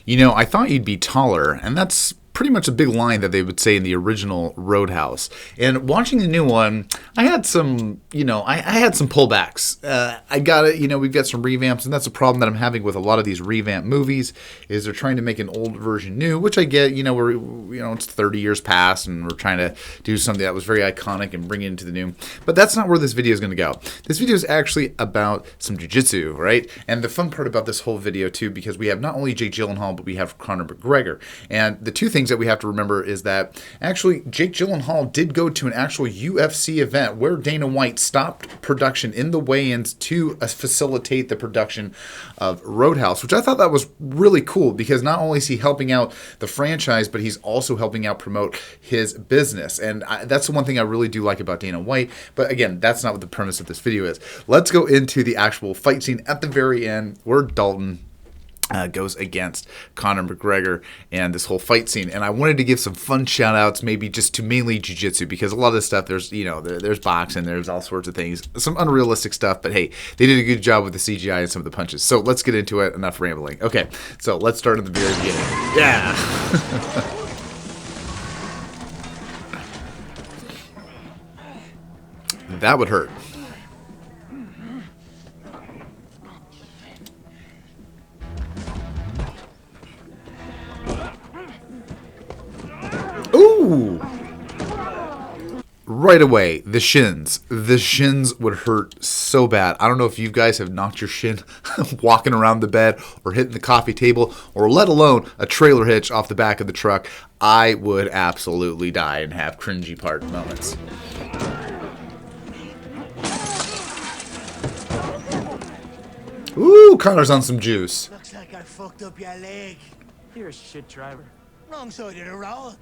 I thought you'd be taller, and that's pretty much a big line that they would say in the original Roadhouse. And watching the new one, I had some, I had some pullbacks. I got it, we've got some revamps, and that's a problem that I'm having with a lot of these revamp movies, is they're trying to make an old version new, which I get, it's 30 years past, and we're trying to do something that was very iconic and bring it into the new. But that's not where this video is going to go. This video is actually about some jiu-jitsu, right? And the fun part about this whole video, too, because we have not only Jake Gyllenhaal, but we have Conor McGregor. And the two things that we have to remember is that actually Jake Gyllenhaal did go to an actual UFC event where Dana White stopped production in the weigh-ins to facilitate the production of Roadhouse, which I thought that was really cool because not only is he helping out the franchise, but he's also helping out promote his business. And that's the one thing I really do like about Dana White. But again, that's not what the premise of this video is. Let's go into the actual fight scene at the very end where Dalton goes against Conor McGregor and this whole fight scene. And I wanted to give some fun shout outs, maybe just to mainly jiu-jitsu, because a lot of this stuff, there's boxing, there's all sorts of things, some unrealistic stuff, but hey, they did a good job with the CGI and some of the punches. So let's get into it. Enough rambling. Okay, so let's start at the very beginning. Yeah. That would hurt. Ooh! Right away, the shins. The shins would hurt so bad. I don't know if you guys have knocked your shin walking around the bed or hitting the coffee table or let alone a trailer hitch off the back of the truck. I would absolutely die and have cringy part moments. Ooh, Conor's on some juice. Looks like I fucked up your leg. You're a shit driver. Wrong side of the road.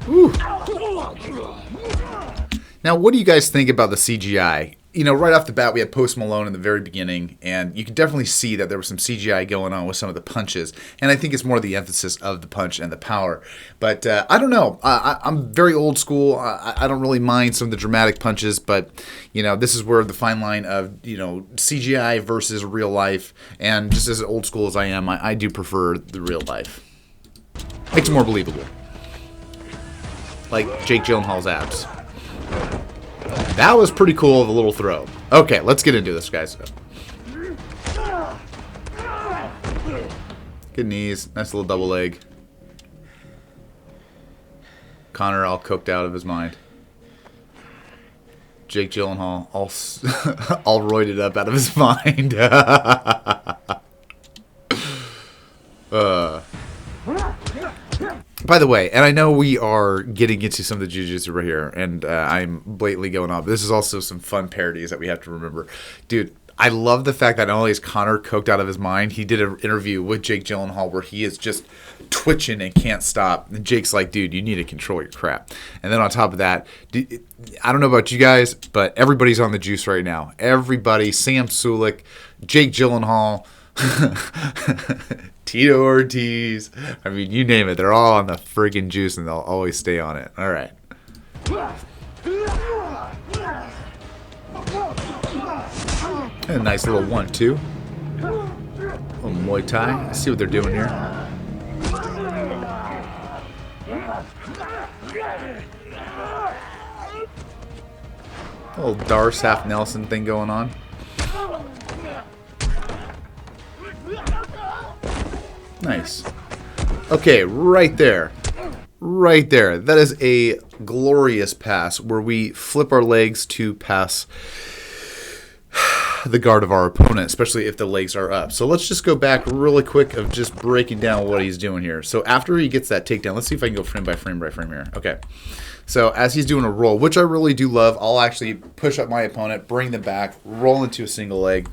Ooh. Now, what do you guys think about the CGI? Right off the bat, we had Post Malone in the very beginning, and you can definitely see that there was some CGI going on with some of the punches, and I think it's more the emphasis of the punch and the power. But I don't know. I'm very old school. I don't really mind some of the dramatic punches, but, this is where the fine line of, CGI versus real life, and just as old school as I am, I do prefer the real life. Makes it more believable. Like Jake Gyllenhaal's abs. That was pretty cool of a little throw. Okay, let's get into this, guys. Good knees. Nice little double leg. Conor all cooked out of his mind. Jake Gyllenhaal all roided up out of his mind. By the way, and I know we are getting into some of the jiu-jitsu right here, and I'm blatantly going on, but this is also some fun parodies that we have to remember. Dude, I love the fact that not only is Conor coked out of his mind, he did an interview with Jake Gyllenhaal where he is just twitching and can't stop. And Jake's like, dude, you need to control your crap. And then on top of that, I don't know about you guys, but everybody's on the juice right now. Everybody, Sam Sulek, Jake Gyllenhaal, Tito Ortiz. I mean, you name it. They're all on the friggin' juice, and they'll always stay on it. All right. And a nice little 1-2. Little Muay Thai. Let's see what they're doing here. A little Darsaf Nelson thing going on. Nice. Okay, right there. Right there. That is a glorious pass where we flip our legs to pass the guard of our opponent, especially if the legs are up. So let's just go back really quick of just breaking down what he's doing here. So after he gets that takedown, let's see if I can go frame by frame by frame here. Okay. So as he's doing a roll, which I really do love, I'll actually push up my opponent, bring them back, roll into a single leg.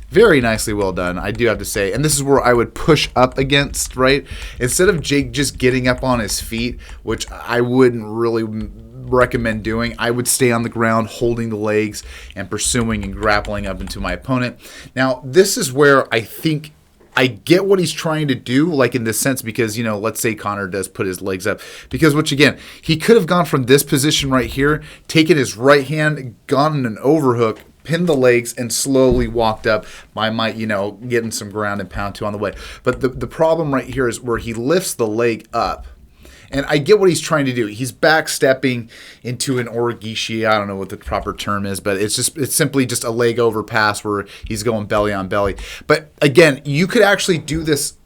Very nicely well done, I do have to say. And this is where I would push up against, right? Instead of Jake just getting up on his feet, which I wouldn't really recommend doing, I would stay on the ground holding the legs and pursuing and grappling up into my opponent. Now, this is where I think I get what he's trying to do, like in this sense, because, let's say Conor does put his legs up. Because, which again, he could have gone from this position right here, taken his right hand, gone in an overhook, pinned the legs, and slowly walked up. I might, getting some ground and pound 2 on the way. But the problem right here is where he lifts the leg up. And I get what he's trying to do. He's backstepping into an origishi. I don't know what the proper term is, but it's simply just a leg over pass where he's going belly on belly. But again, you could actually do this.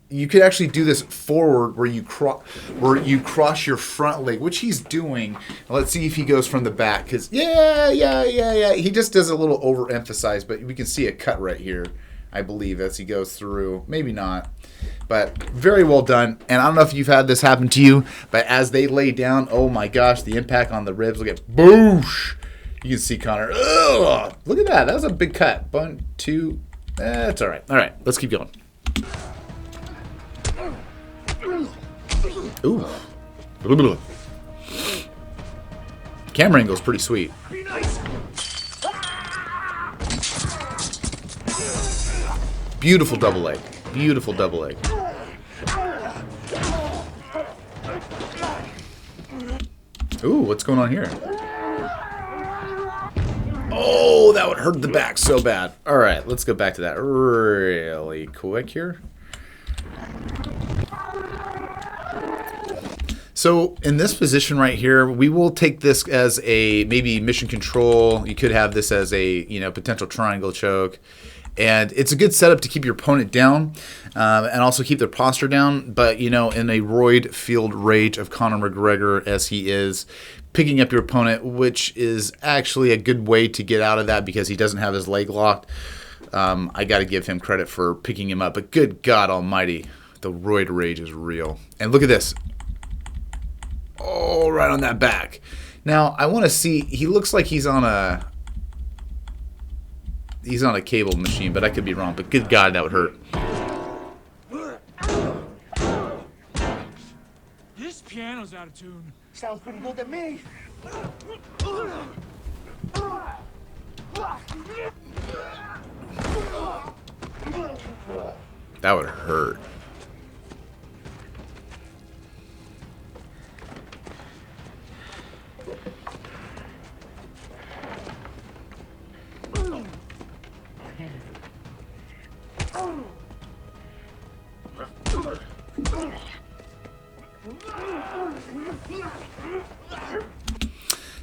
You could actually do this forward where you cross your front leg, which he's doing. Let's see if he goes from the back, because yeah. He just does a little overemphasize, but we can see a cut right here, I believe, as he goes through. Maybe not. But very well done. And I don't know if you've had this happen to you, but as they lay down, oh my gosh, the impact on the ribs will get boosh. You can see Conor. Ugh, look at that. That was a big cut. 1, 2. That's all right. All right, let's keep going. Ooh. Camera angle's pretty sweet. Beautiful double leg. Beautiful double leg. Ooh, what's going on here? Oh, that would hurt the back so bad. All right, let's go back to that really quick here. So in this position right here, we will take this as a maybe mission control. You could have this as a potential triangle choke. And it's a good setup to keep your opponent down and also keep their posture down. But, in a roid-filled rage of Conor McGregor as he is, picking up your opponent, which is actually a good way to get out of that because he doesn't have his leg locked. I got to give him credit for picking him up. But good God almighty, the roid rage is real. And look at this. Oh, right on that back. Now, I want to see. He looks like he's on a cable machine, but I could be wrong. But good God, that would hurt. This piano's out of tune. Sounds pretty good to me. That would hurt.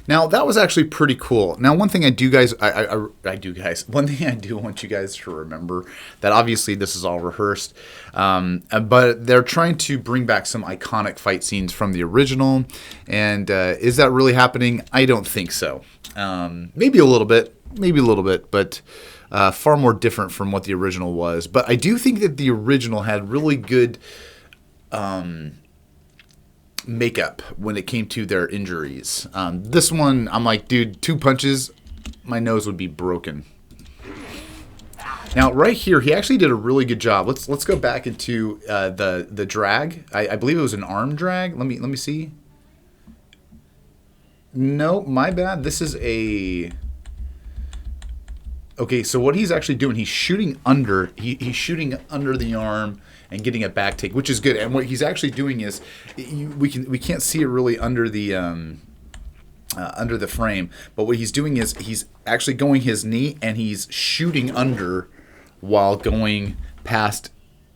Now that was actually pretty cool. Now one thing I do, guys, one thing I do want you guys to remember that obviously this is all rehearsed, but they're trying to bring back some iconic fight scenes from the original. And is that really happening? I don't think so. Maybe a little bit, but far more different from what the original was. But I do think that the original had really good makeup when it came to their injuries. This one, I'm like, dude, 2 punches, my nose would be broken. Now, right here, he actually did a really good job. Let's go back into the drag. I believe it was an arm drag. Let me see. No, my bad. This is a. Okay, so what he's actually doing, he's shooting under. He's shooting under the arm and getting a back take, which is good. And what he's actually doing is, we can't see it really under the frame. But what he's doing is he's actually going his knee and he's shooting under while going past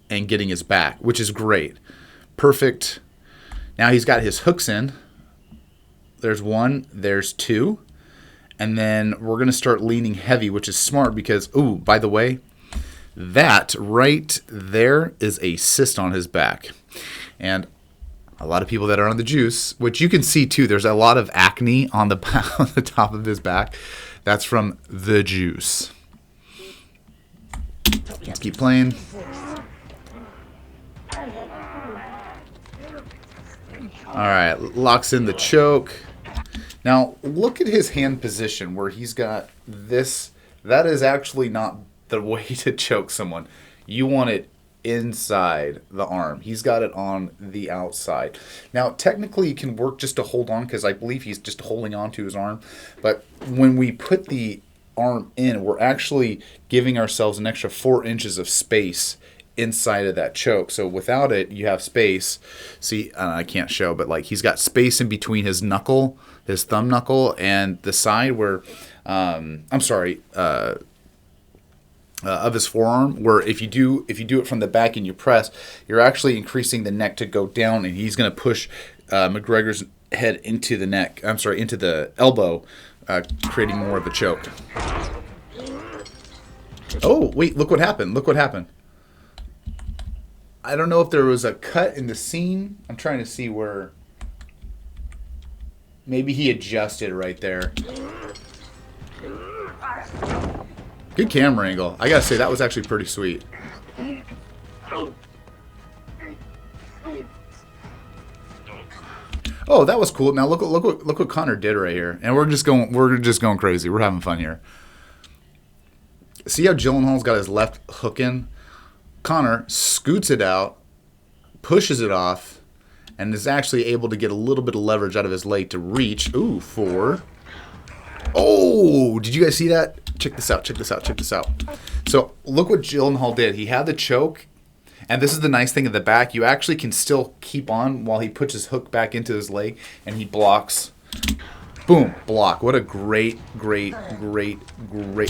and getting his back, which is great. Perfect. Now he's got his hooks in. There's 1, there's 2. And then we're going to start leaning heavy, which is smart because, ooh, by the way, that right there is a cyst on his back. And a lot of people that are on the juice, which you can see too, there's a lot of acne on the top of his back. That's from the juice. Let's keep playing. All right, locks in the choke. Now, look at his hand position where he's got this. That is actually not the way to choke someone. You want it inside the arm. He's got it on the outside. Now, technically, it can work just to hold on because I believe he's just holding on to his arm. But when we put the arm in, we're actually giving ourselves an extra 4 inches of space inside of that choke. So without it, you have space. See, I can't show, but like he's got space in between his knuckle, his thumb knuckle, and the side where, of his forearm. Where if you do it from the back and you press, you're actually increasing the neck to go down, and he's going to push McGregor's head into the neck. Into the elbow, creating more of a choke. Oh, wait, look what happened. Look what happened. I don't know if there was a cut in the scene. I'm trying to see where. Maybe he adjusted right there. Good camera angle. I gotta say, that was actually pretty sweet. Oh, that was cool. Now look what Conor did right here. And we're just going crazy. We're having fun here. See how Gyllenhaal's got his left hook in? Conor scoots it out, pushes it off, and is actually able to get a little bit of leverage out of his leg to reach. Ooh, 4. Oh, did you guys see that? Check this out. So look what Gyllenhaal did. He had the choke, and this is the nice thing at the back. You actually can still keep on while he puts his hook back into his leg, and he blocks. Boom, block. What a great.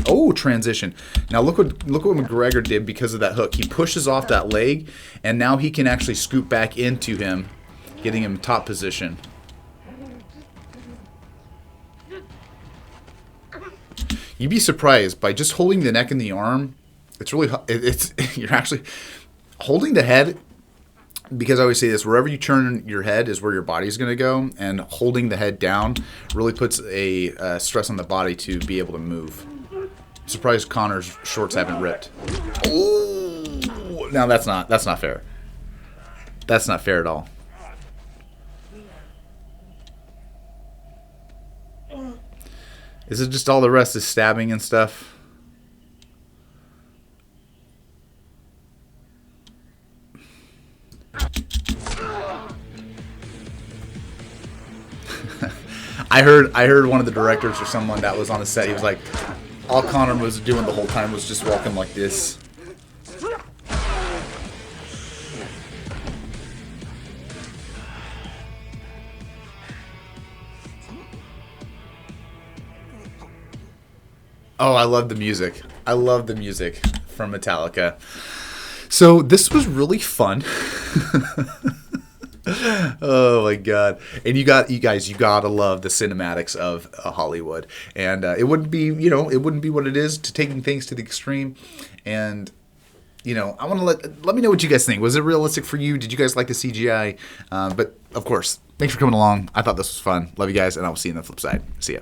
Oh, transition. Now look what McGregor did because of that hook. He pushes off that leg, and now he can actually scoot back into him, getting him top position. You'd be surprised by just holding the neck and the arm. It's really you're actually holding the head. Because I always say this, wherever you turn your head is where your body's going to go, and holding the head down really puts a stress on the body to be able to move. I'm surprised Conor's shorts haven't ripped. Oh, now that's not fair. That's not fair at all. Is it just all the rest is stabbing and stuff? I heard one of the directors or someone that was on the set, he was like, all Conor was doing the whole time was just walking like this. Oh, I love the music. I love the music from Metallica. So this was really fun. Oh my god! And you gotta love the cinematics of Hollywood, and it wouldn't be what it is to taking things to the extreme. And I want to let me know what you guys think. Was it realistic for you? Did you guys like the CGI? But of course, thanks for coming along. I thought this was fun. Love you guys, and I will see you on the flip side. See ya.